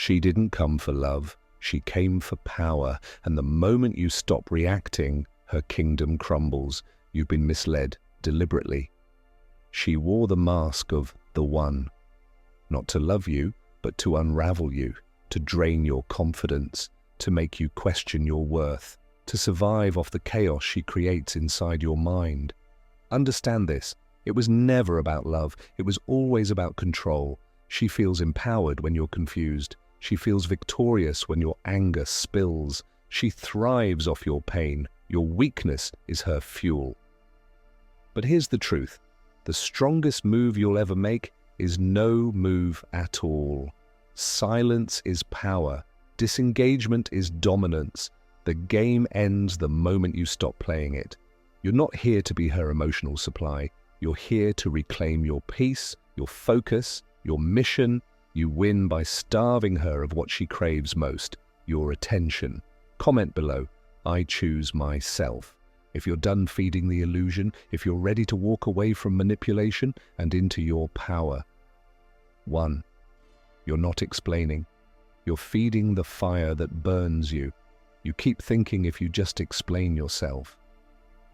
She didn't come for love, she came for power, and the moment you stop reacting, her kingdom crumbles. You've been misled, deliberately. She wore the mask of the one, not to love you, but to unravel you, to drain your confidence, to make you question your worth, to survive off the chaos she creates inside your mind. Understand this, it was never about love, it was always about control. She feels empowered when you're confused. She feels victorious when your anger spills. She thrives off your pain. Your weakness is her fuel. But here's the truth. The strongest move you'll ever make is no move at all. Silence is power. Disengagement is dominance. The game ends the moment you stop playing it. You're not here to be her emotional supply. You're here to reclaim your peace, your focus, your mission. You win by starving her of what she craves most, your attention. Comment below, I choose myself. If you're done feeding the illusion, if you're ready to walk away from manipulation and into your power. 1. You're not explaining. You're feeding the fire that burns you. You keep thinking if you just explain yourself,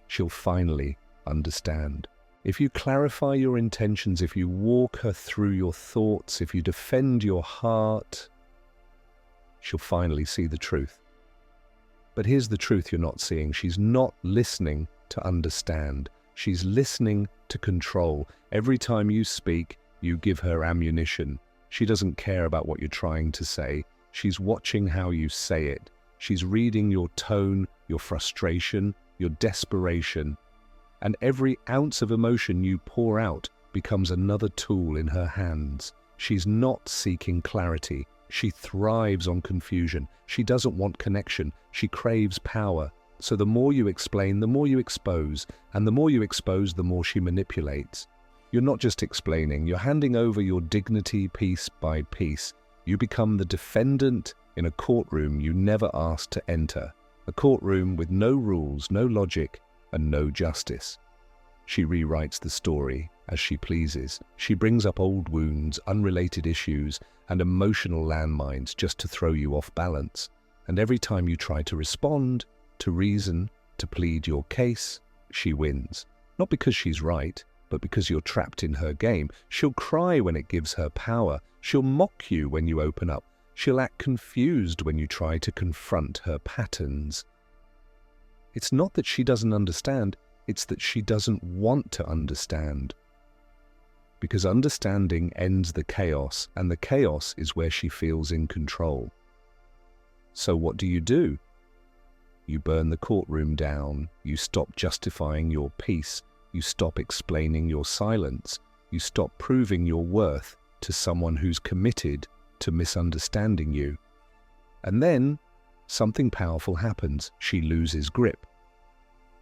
she'll finally understand. If you clarify your intentions, if you walk her through your thoughts, if you defend your heart, she'll finally see the truth. But here's the truth you're not seeing. She's not listening to understand. She's listening to control. Every time you speak, you give her ammunition. She doesn't care about what you're trying to say. She's watching how you say it. She's reading your tone, your frustration, your desperation. And every ounce of emotion you pour out becomes another tool in her hands. She's not seeking clarity. She thrives on confusion. She doesn't want connection. She craves power. So the more you explain, the more you expose. And the more you expose, the more she manipulates. You're not just explaining, you're handing over your dignity piece by piece. You become the defendant in a courtroom you never asked to enter. A courtroom with no rules, no logic, and no justice. She rewrites the story as she pleases. She brings up old wounds, unrelated issues, and emotional landmines just to throw you off balance. And every time you try to respond, to reason, to plead your case, she wins. Not because she's right, but because you're trapped in her game. She'll cry when it gives her power. She'll mock you when you open up. She'll act confused when you try to confront her patterns. It's not that she doesn't understand, it's that she doesn't want to understand. Because understanding ends the chaos, and the chaos is where she feels in control. So what do? You burn the courtroom down, you stop justifying your peace, you stop explaining your silence, you stop proving your worth to someone who's committed to misunderstanding you. And then something powerful happens. She loses grip.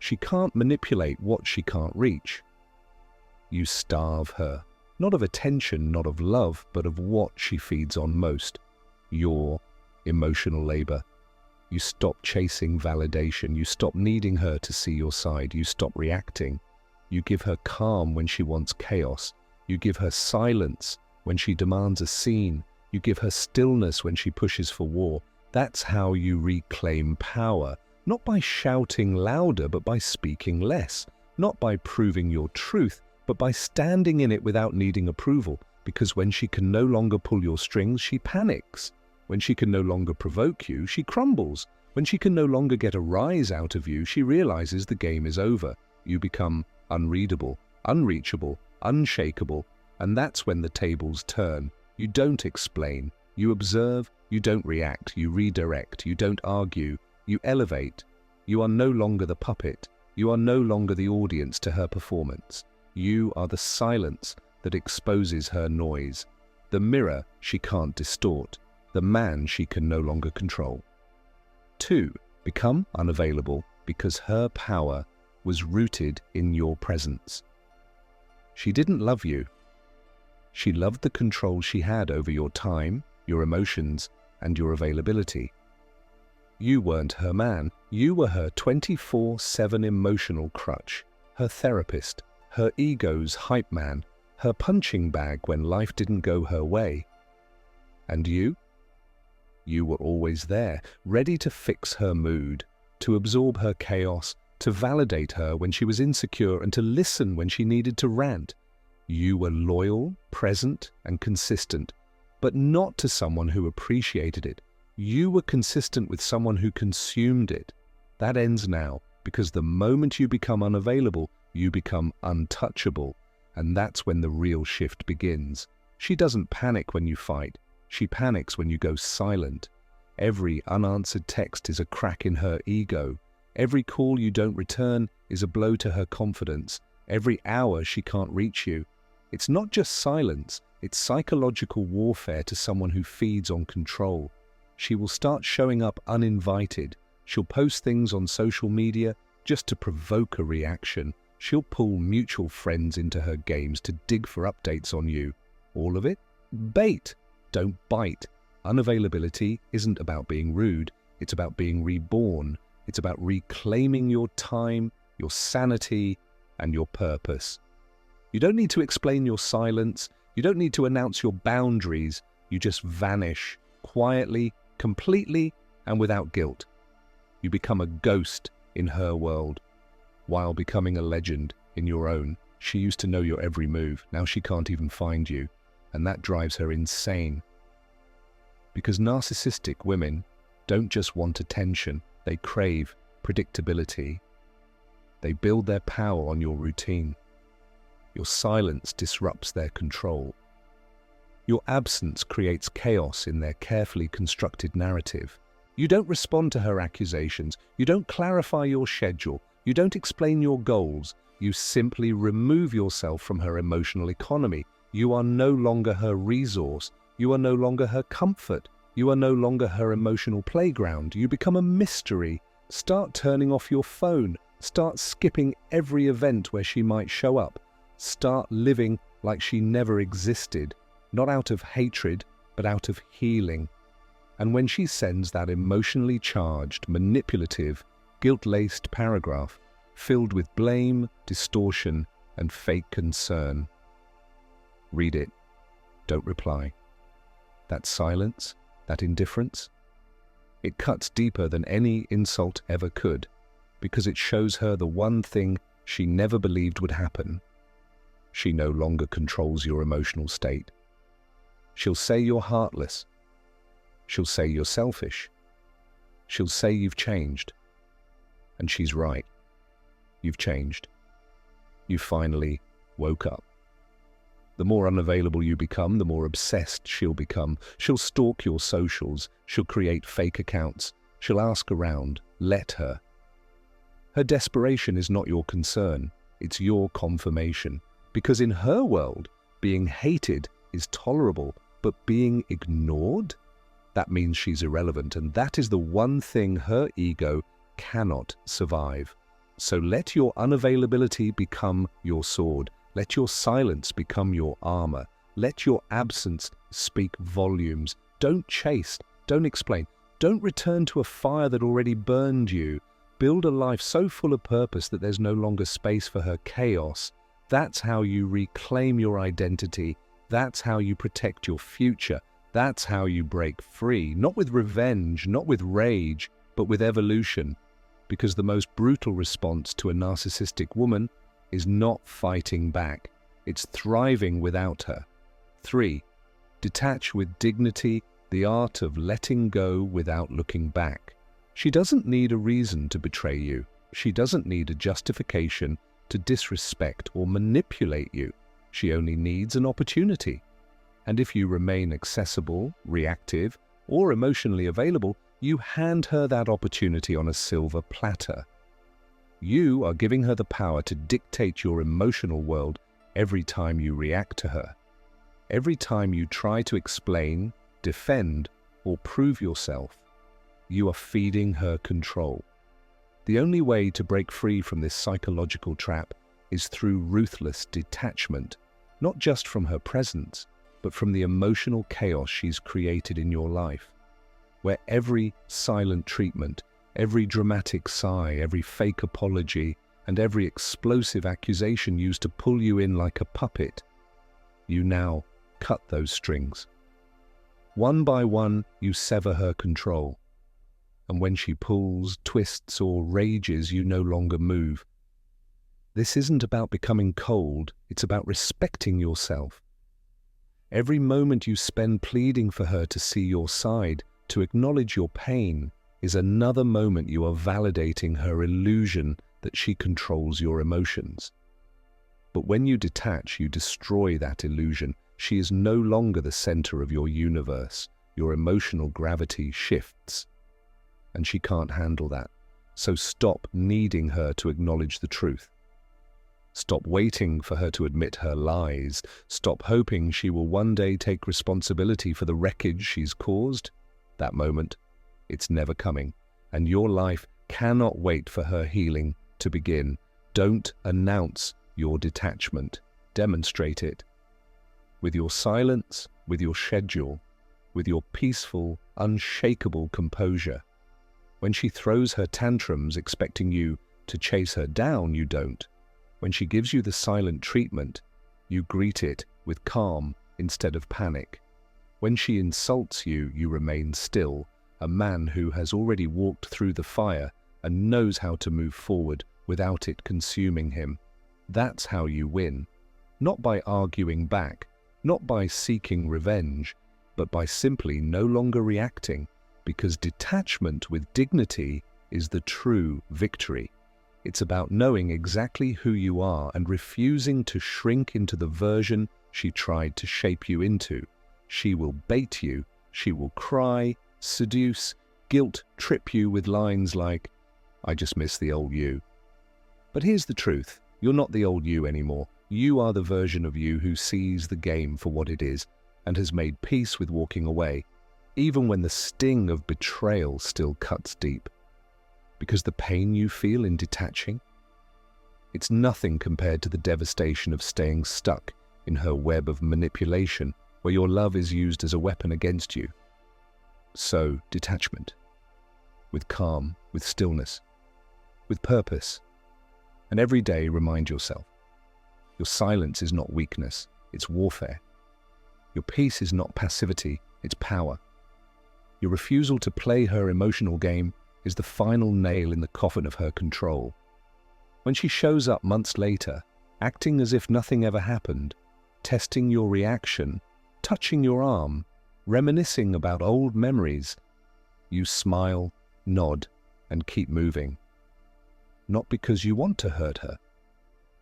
She can't manipulate what she can't reach. You starve her, not of attention, not of love, but of what she feeds on most, your emotional labor. You stop chasing validation. You stop needing her to see your side. You stop reacting. You give her calm when she wants chaos. You give her silence when she demands a scene. You give her stillness when she pushes for war. That's how you reclaim power. Not by shouting louder, but by speaking less. Not by proving your truth, but by standing in it without needing approval. Because when she can no longer pull your strings, she panics. When she can no longer provoke you, she crumbles. When she can no longer get a rise out of you, she realizes the game is over. You become unreadable, unreachable, unshakable. And that's when the tables turn. You don't explain. You observe. You don't react. You redirect. You don't argue. You elevate. You are no longer the puppet. You are no longer the audience to her performance. You are the silence that exposes her noise, the mirror she can't distort, the man she can no longer control. 2. Become unavailable because her power was rooted in your presence. She didn't love you. She loved the control she had over your time, your emotions, and your availability. You weren't her man. You were her 24/7 emotional crutch, her therapist, her ego's hype man, her punching bag when life didn't go her way. And you? You were always there, ready to fix her mood, to absorb her chaos, to validate her when she was insecure, and to listen when she needed to rant. You were loyal, present, and consistent, but not to someone who appreciated it. You were consistent with someone who consumed it. That ends now, because the moment you become unavailable, you become untouchable, and that's when the real shift begins. She doesn't panic when you fight. She panics when you go silent. Every unanswered text is a crack in her ego. Every call you don't return is a blow to her confidence. Every hour she can't reach you. It's not just silence, it's psychological warfare to someone who feeds on control. She will start showing up uninvited. She'll post things on social media just to provoke a reaction. She'll pull mutual friends into her games to dig for updates on you. All of it? Bait. Don't bite. Unavailability isn't about being rude. It's about being reborn. It's about reclaiming your time, your sanity, and your purpose. You don't need to explain your silence. You don't need to announce your boundaries. You just vanish, quietly, completely, and without guilt. You become a ghost in her world, while becoming a legend in your own. She used to know your every move. Now she can't even find you, and that drives her insane. Because narcissistic women don't just want attention, they crave predictability. They build their power on your routine. Your silence disrupts their control. Your absence creates chaos in their carefully constructed narrative. You don't respond to her accusations. You don't clarify your schedule. You don't explain your goals. You simply remove yourself from her emotional economy. You are no longer her resource. You are no longer her comfort. You are no longer her emotional playground. You become a mystery. Start turning off your phone. Start skipping every event where she might show up. Start living like she never existed, not out of hatred, but out of healing. And when she sends that emotionally charged, manipulative, guilt-laced paragraph filled with blame, distortion, and fake concern, read it. Don't reply. That silence, that indifference, it cuts deeper than any insult ever could, because it shows her the one thing she never believed would happen. She no longer controls your emotional state. She'll say you're heartless. She'll say you're selfish. She'll say you've changed. And she's right. You've changed. You finally woke up. The more unavailable you become, the more obsessed she'll become. She'll stalk your socials. She'll create fake accounts. She'll ask around. Let her. Her desperation is not your concern. It's your confirmation. Because in her world, being hated is tolerable, but being ignored? That means she's irrelevant, and that is the one thing her ego cannot survive. So let your unavailability become your sword. Let your silence become your armor. Let your absence speak volumes. Don't chase, don't explain, don't return to a fire that already burned you. Build a life so full of purpose that there's no longer space for her chaos. That's how you reclaim your identity. That's how you protect your future. That's how you break free, not with revenge, not with rage, but with evolution. Because the most brutal response to a narcissistic woman is not fighting back. It's thriving without her. 3. Detach with dignity, the art of letting go without looking back. She doesn't need a reason to betray you. She doesn't need a justification to disrespect or manipulate you. She only needs an opportunity. And if you remain accessible, reactive, or emotionally available, you hand her that opportunity on a silver platter. You are giving her the power to dictate your emotional world every time you react to her. Every time you try to explain, defend, or prove yourself, you are feeding her control. The only way to break free from this psychological trap is through ruthless detachment, not just from her presence, but from the emotional chaos she's created in your life, where every silent treatment, every dramatic sigh, every fake apology, and every explosive accusation used to pull you in like a puppet, you now cut those strings. One by one, you sever her control. And when she pulls, twists, or rages, you no longer move. This isn't about becoming cold, it's about respecting yourself. Every moment you spend pleading for her to see your side, to acknowledge your pain, is another moment you are validating her illusion that she controls your emotions. But when you detach, you destroy that illusion. She is no longer the center of your universe. Your emotional gravity shifts. And she can't handle that. So stop needing her to acknowledge the truth. Stop waiting for her to admit her lies. Stop hoping she will one day take responsibility for the wreckage she's caused. That moment, it's never coming. And your life cannot wait for her healing to begin. Don't announce your detachment. Demonstrate it. With your silence, with your schedule, with your peaceful, unshakable composure. When she throws her tantrums expecting you to chase her down, you don't. When she gives you the silent treatment, you greet it with calm instead of panic. When she insults you, you remain still, a man who has already walked through the fire and knows how to move forward without it consuming him. That's how you win. Not by arguing back, not by seeking revenge, but by simply no longer reacting, because detachment with dignity is the true victory. It's about knowing exactly who you are and refusing to shrink into the version she tried to shape you into. She will bait you, she will cry, seduce, guilt trip you with lines like, "I just miss the old you." But here's the truth, you're not the old you anymore. You are the version of you who sees the game for what it is and has made peace with walking away, even when the sting of betrayal still cuts deep. Because the pain you feel in detaching, it's nothing compared to the devastation of staying stuck in her web of manipulation, where your love is used as a weapon against you. So, detachment. With calm, with stillness, with purpose. And every day remind yourself, your silence is not weakness, it's warfare. Your peace is not passivity, it's power. Your refusal to play her emotional game is the final nail in the coffin of her control. When she shows up months later, acting as if nothing ever happened, testing your reaction, touching your arm, reminiscing about old memories, you smile, nod, and keep moving. Not because you want to hurt her,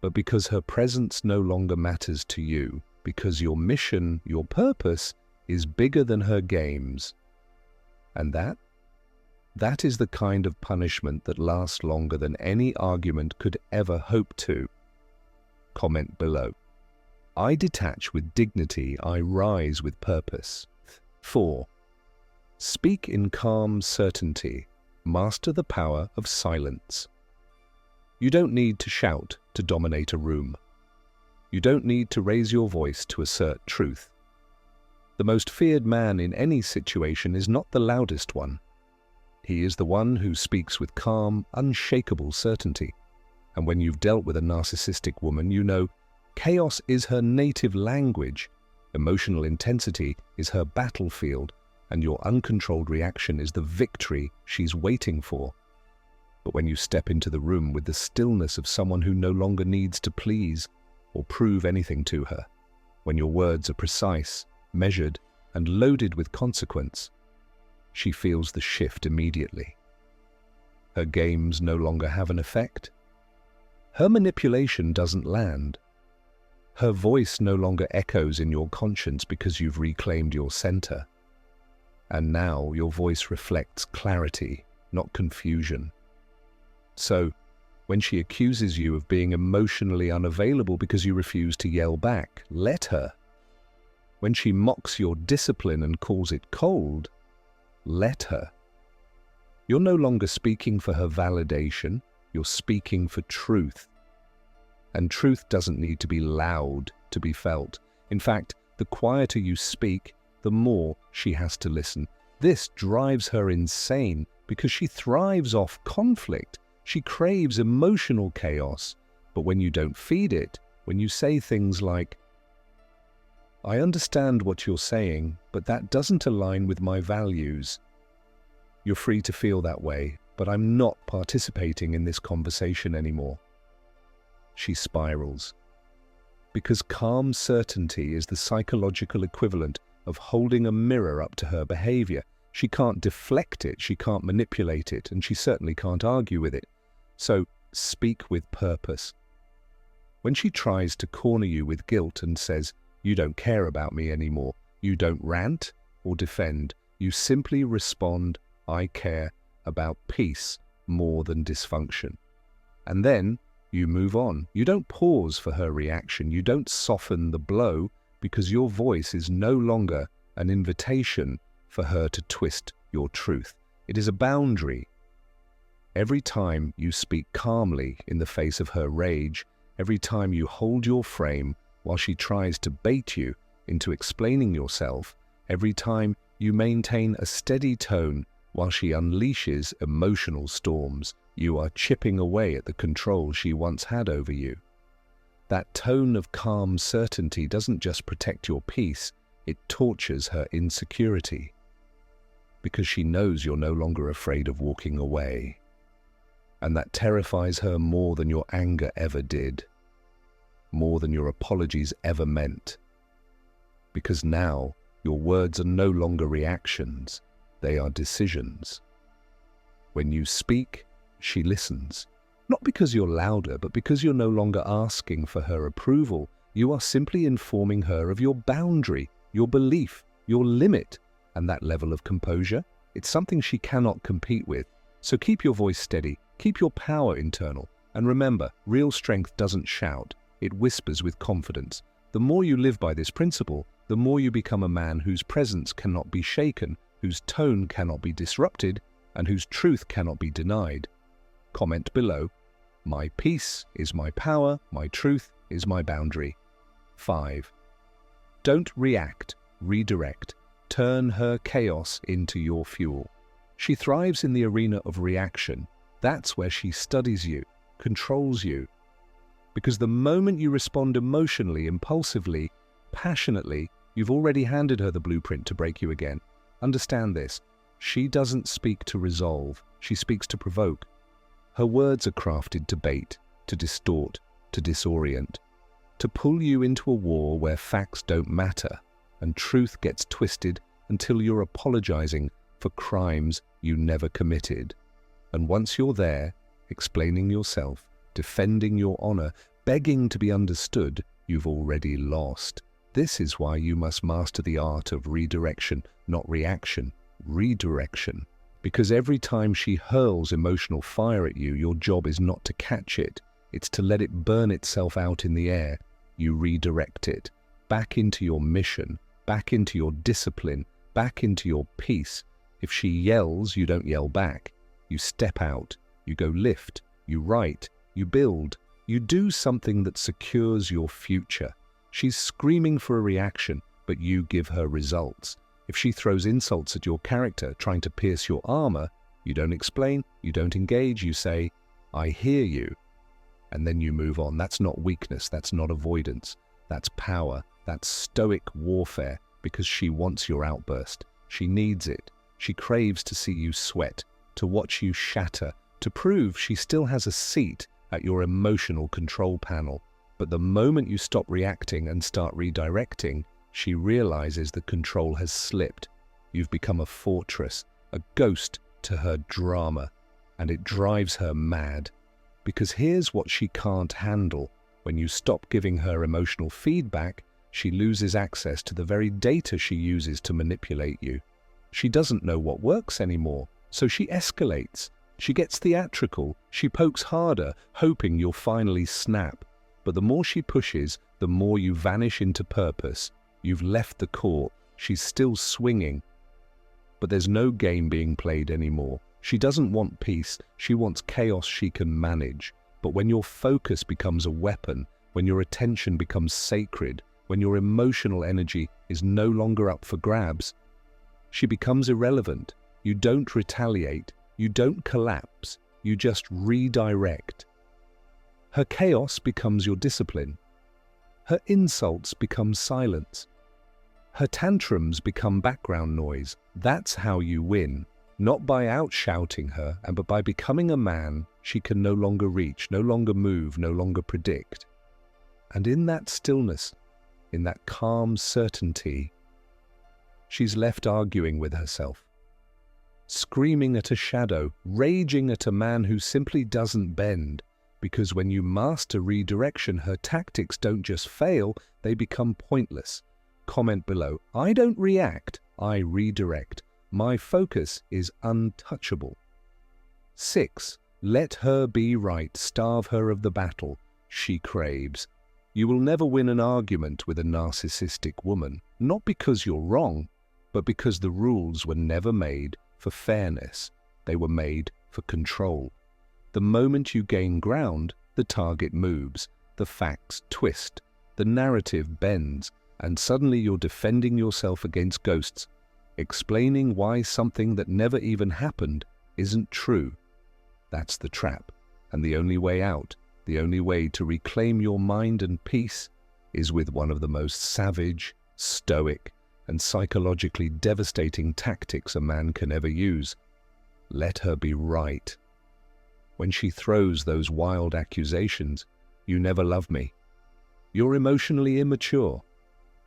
but because her presence no longer matters to you, because your mission, your purpose, is bigger than her games. And that is the kind of punishment that lasts longer than any argument could ever hope to. Comment below. I detach with dignity, I rise with purpose. 4. Speak in calm certainty. Master the power of silence. You don't need to shout to dominate a room. You don't need to raise your voice to assert truth. The most feared man in any situation is not the loudest one. He is the one who speaks with calm, unshakable certainty. And when you've dealt with a narcissistic woman, you know chaos is her native language, emotional intensity is her battlefield, and your uncontrolled reaction is the victory she's waiting for. But when you step into the room with the stillness of someone who no longer needs to please or prove anything to her, when your words are precise, measured, and loaded with consequence, she feels the shift immediately. Her games no longer have an effect. Her manipulation doesn't land. Her voice no longer echoes in your conscience because you've reclaimed your center. And now your voice reflects clarity, not confusion. So, when she accuses you of being emotionally unavailable because you refuse to yell back, let her. When she mocks your discipline and calls it cold, let her. You're no longer speaking for her validation, you're speaking for truth. And truth doesn't need to be loud to be felt. In fact, the quieter you speak, the more she has to listen. This drives her insane because she thrives off conflict. She craves emotional chaos. But when you don't feed it, when you say things like, I understand what you're saying, but that doesn't align with my values. You're free to feel that way, but I'm not participating in this conversation anymore. She spirals. Because calm certainty is the psychological equivalent of holding a mirror up to her behavior. She can't deflect it, she can't manipulate it, and she certainly can't argue with it. So, speak with purpose. When she tries to corner you with guilt and says, "You don't care about me anymore," you don't rant or defend. You simply respond, "I care about peace more than dysfunction." And then you move on. You don't pause for her reaction. You don't soften the blow, because your voice is no longer an invitation for her to twist your truth. It is a boundary. Every time you speak calmly in the face of her rage, every time you hold your frame while she tries to bait you into explaining yourself, every time you maintain a steady tone while she unleashes emotional storms, you are chipping away at the control she once had over you. That tone of calm certainty doesn't just protect your peace, it tortures her insecurity. Because she knows you're no longer afraid of walking away. And that terrifies her more than your anger ever did, more than your apologies ever meant. Because now, your words are no longer reactions, they are decisions. When you speak, she listens. Not because you're louder, but because you're no longer asking for her approval. You are simply informing her of your boundary, your belief, your limit. And that level of composure, it's something she cannot compete with. So keep your voice steady, keep your power internal, and remember, real strength doesn't shout, it whispers with confidence. The more you live by this principle, the more you become a man whose presence cannot be shaken, whose tone cannot be disrupted, and whose truth cannot be denied. Comment below. My peace is my power, my truth is my boundary. 5. Don't react, redirect. Turn her chaos into your fuel. She thrives in the arena of reaction. That's where she studies you, controls you. Because the moment you respond emotionally, impulsively, passionately, you've already handed her the blueprint to break you again. Understand this. She doesn't speak to resolve. She speaks to provoke. Her words are crafted to bait, to distort, to disorient, to pull you into a war where facts don't matter and truth gets twisted until you're apologizing for crimes you never committed. And once you're there, explaining yourself, defending your honor, begging to be understood, you've already lost. This is why you must master the art of redirection, not reaction, redirection. Because every time she hurls emotional fire at you, your job is not to catch it, it's to let it burn itself out in the air. You redirect it, back into your mission, back into your discipline, back into your peace. If she yells, you don't yell back. You step out, you go lift, you write, you build, you do something that secures your future. She's screaming for a reaction, but you give her results. If she throws insults at your character, trying to pierce your armor, you don't explain, you don't engage, you say, "I hear you." And then you move on. That's not weakness, that's not avoidance. That's power, that's stoic warfare, because she wants your outburst. She needs it. She craves to see you sweat, to watch you shatter, to prove she still has a seat at your emotional control panel. But the moment you stop reacting and start redirecting, she realizes the control has slipped. You've become a fortress, a ghost to her drama, and it drives her mad. Because here's what she can't handle. When you stop giving her emotional feedback, she loses access to the very data she uses to manipulate you. She doesn't know what works anymore, so she escalates. She gets theatrical, she pokes harder, hoping you'll finally snap. But the more she pushes, the more you vanish into purpose. You've left the court, she's still swinging. But there's no game being played anymore. She doesn't want peace, she wants chaos she can manage. But when your focus becomes a weapon, when your attention becomes sacred, when your emotional energy is no longer up for grabs, she becomes irrelevant. You don't retaliate, you don't collapse, you just redirect. Her chaos becomes your discipline. Her insults become silence. Her tantrums become background noise. That's how you win. Not by outshouting her, but by becoming a man she can no longer reach, no longer move, no longer predict. And in that stillness, in that calm certainty, she's left arguing with herself, screaming at a shadow, raging at a man who simply doesn't bend, because when you master redirection, her tactics don't just fail, they become pointless. Comment below, I don't react, I redirect. My focus is untouchable. 6. Let her be right, starve her of the battle she craves. You will never win an argument with a narcissistic woman, not because you're wrong, but because the rules were never made for fairness. They were made for control. The moment you gain ground, the target moves, the facts twist, the narrative bends, and suddenly you're defending yourself against ghosts, explaining why something that never even happened isn't true. That's the trap, and the only way out, the only way to reclaim your mind and peace, is with one of the most savage, stoic, and psychologically devastating tactics a man can ever use. Let her be right. When she throws those wild accusations, "You never love me. You're emotionally immature.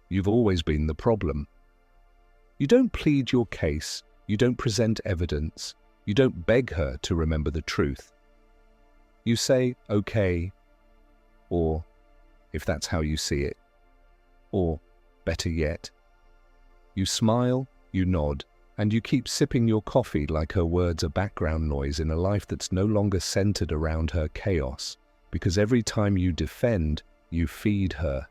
You've always been the problem." You don't plead your case, you don't present evidence, you don't beg her to remember the truth. You say, okay, or if that's how you see it, or better yet. You smile, you nod, and you keep sipping your coffee like her words are background noise in a life that's no longer centered around her chaos, because every time you defend, you feed her.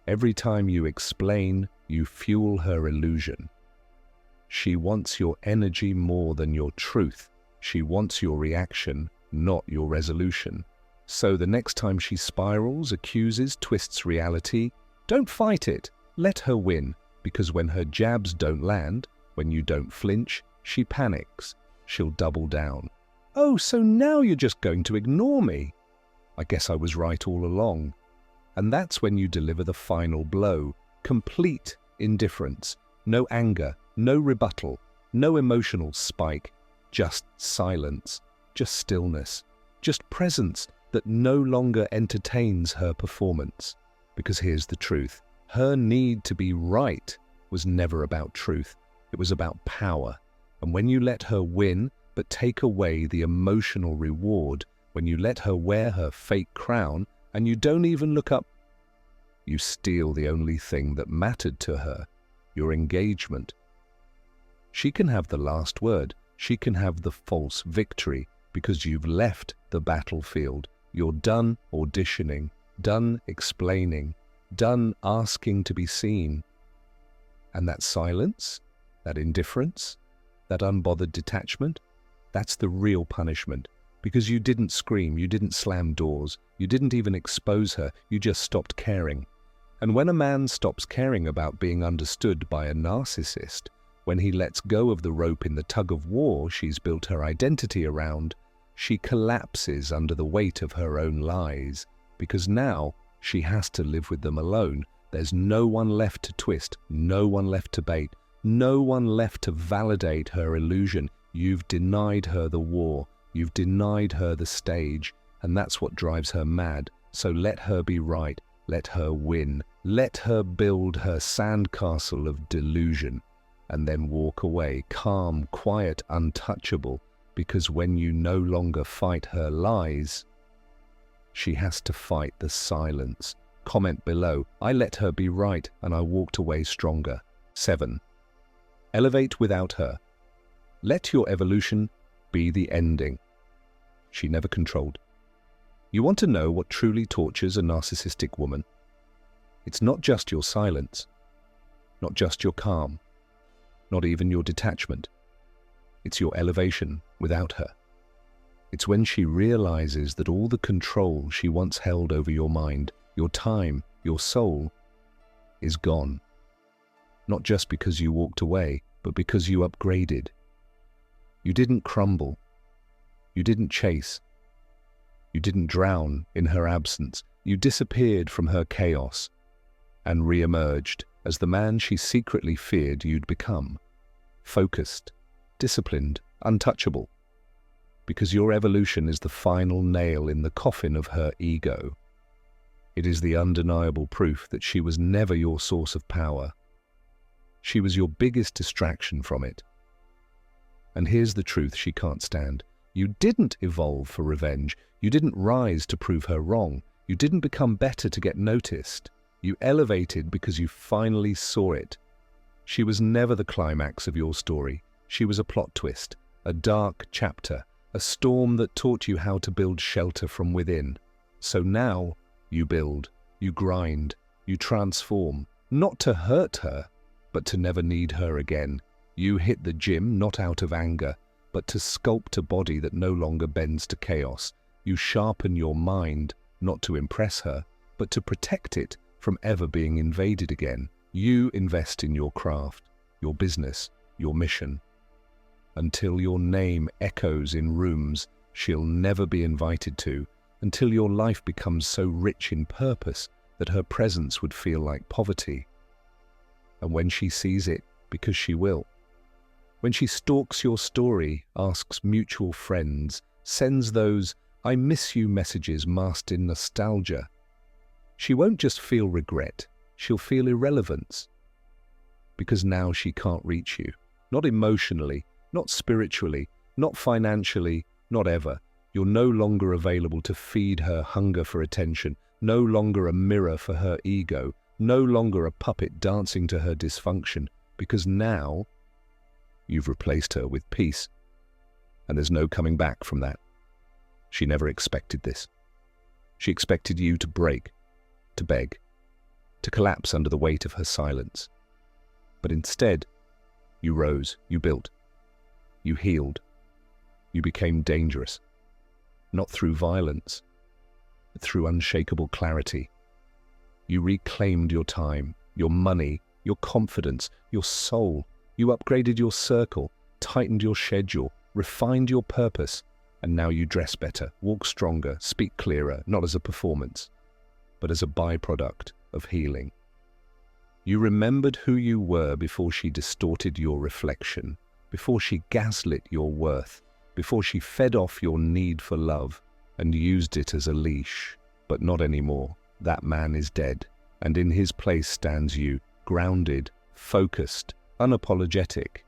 Every time you explain, you fuel her illusion. She wants your energy more than your truth. She wants your reaction, not your resolution. So the next time she spirals, accuses, twists reality, don't fight it. Let her win, because when her jabs don't land, when you don't flinch, she panics. She'll double down. Oh, so now you're just going to ignore me? I guess I was right all along. And that's when you deliver the final blow. Complete indifference. No anger, no rebuttal, no emotional spike. Just silence, just stillness, just presence that no longer entertains her performance. Because here's the truth. Her need to be right was never about truth. It was about power. And when you let her win, but take away the emotional reward, when you let her wear her fake crown, and you don't even look up, you steal the only thing that mattered to her, your engagement. She can have the last word. She can have the false victory because you've left the battlefield. You're done auditioning, done explaining, done asking to be seen. And that silence, that indifference, that unbothered detachment, that's the real punishment. Because you didn't scream, you didn't slam doors, you didn't even expose her, you just stopped caring. And when a man stops caring about being understood by a narcissist, when he lets go of the rope in the tug-of-war she's built her identity around, she collapses under the weight of her own lies, because now she has to live with them alone. There's no one left to twist, no one left to bait, no one left to validate her illusion. You've denied her the war. You've denied her the stage, and that's what drives her mad. So let her be right. Let her win. Let her build her sandcastle of delusion, and then walk away, calm, quiet, untouchable, because when you no longer fight her lies, she has to fight the silence. Comment below, I let her be right, and I walked away stronger. 7. Elevate without her. Let your evolution be the ending. She never controlled. You want to know what truly tortures a narcissistic woman? It's not just your silence, not just your calm, not even your detachment. It's your elevation without her. It's when she realizes that all the control she once held over your mind, your time, your soul, is gone. Not just because you walked away, but because you upgraded. You didn't crumble. You didn't chase. You didn't drown in her absence. You disappeared from her chaos and re-emerged as the man she secretly feared you'd become. Focused, disciplined, untouchable. Because your evolution is the final nail in the coffin of her ego. It is the undeniable proof that she was never your source of power. She was your biggest distraction from it. And here's the truth she can't stand. You didn't evolve for revenge. You didn't rise to prove her wrong. You didn't become better to get noticed. You elevated because you finally saw it. She was never the climax of your story. She was a plot twist, a dark chapter, a storm that taught you how to build shelter from within. So now, you build, you grind, you transform, not to hurt her, but to never need her again. You hit the gym not out of anger, but to sculpt a body that no longer bends to chaos. You sharpen your mind, not to impress her, but to protect it from ever being invaded again. You invest in your craft, your business, your mission. Until your name echoes in rooms she'll never be invited to, until your life becomes so rich in purpose that her presence would feel like poverty. And when she sees it, because she will, when she stalks your story, asks mutual friends, sends those "I miss you" messages masked in nostalgia, she won't just feel regret, she'll feel irrelevance. Because now she can't reach you. Not emotionally, not spiritually, not financially, not ever. You're no longer available to feed her hunger for attention, no longer a mirror for her ego, no longer a puppet dancing to her dysfunction, because now you've replaced her with peace. And there's no coming back from that. She never expected this. She expected you to break, to beg, to collapse under the weight of her silence. But instead, you rose, you built, you healed, you became dangerous. Not through violence, but through unshakable clarity. You reclaimed your time, your money, your confidence, your soul. You upgraded your circle, tightened your schedule, refined your purpose, and now you dress better, walk stronger, speak clearer, not as a performance, but as a byproduct of healing. You remembered who you were before she distorted your reflection, before she gaslit your worth, before she fed off your need for love and used it as a leash. But not anymore. That man is dead, and in his place stands you, grounded, focused, unapologetic.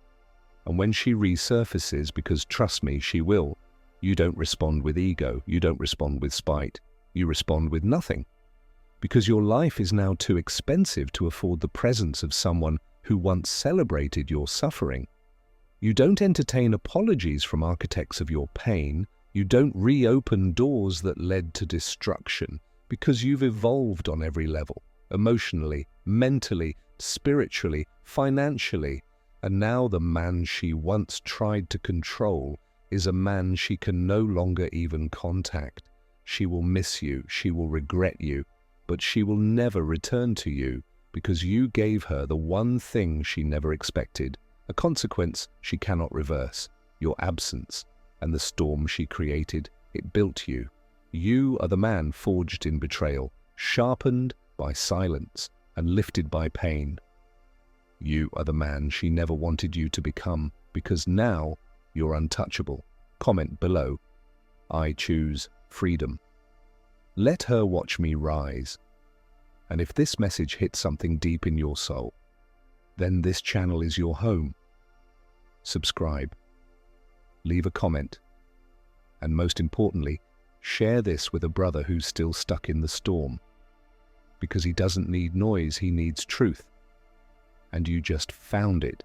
And when she resurfaces, because trust me, she will, you don't respond with ego, you don't respond with spite, you respond with nothing. Because your life is now too expensive to afford the presence of someone who once celebrated your suffering. You don't entertain apologies from architects of your pain. You don't reopen doors that led to destruction, because you've evolved on every level, emotionally, mentally, spiritually, financially. And now the man she once tried to control is a man she can no longer even contact. She will miss you, she will regret you, but she will never return to you, because you gave her the one thing she never expected, a consequence she cannot reverse, your absence, and the storm she created. It built you. You are the man forged in betrayal, sharpened by silence, and lifted by pain. You are the man she never wanted you to become, because now you're untouchable. Comment below. I choose freedom. Let her watch me rise. And if this message hits something deep in your soul, then this channel is your home. Subscribe, leave a comment, and most importantly, share this with a brother who's still stuck in the storm. Because he doesn't need noise, he needs truth. And you just found it.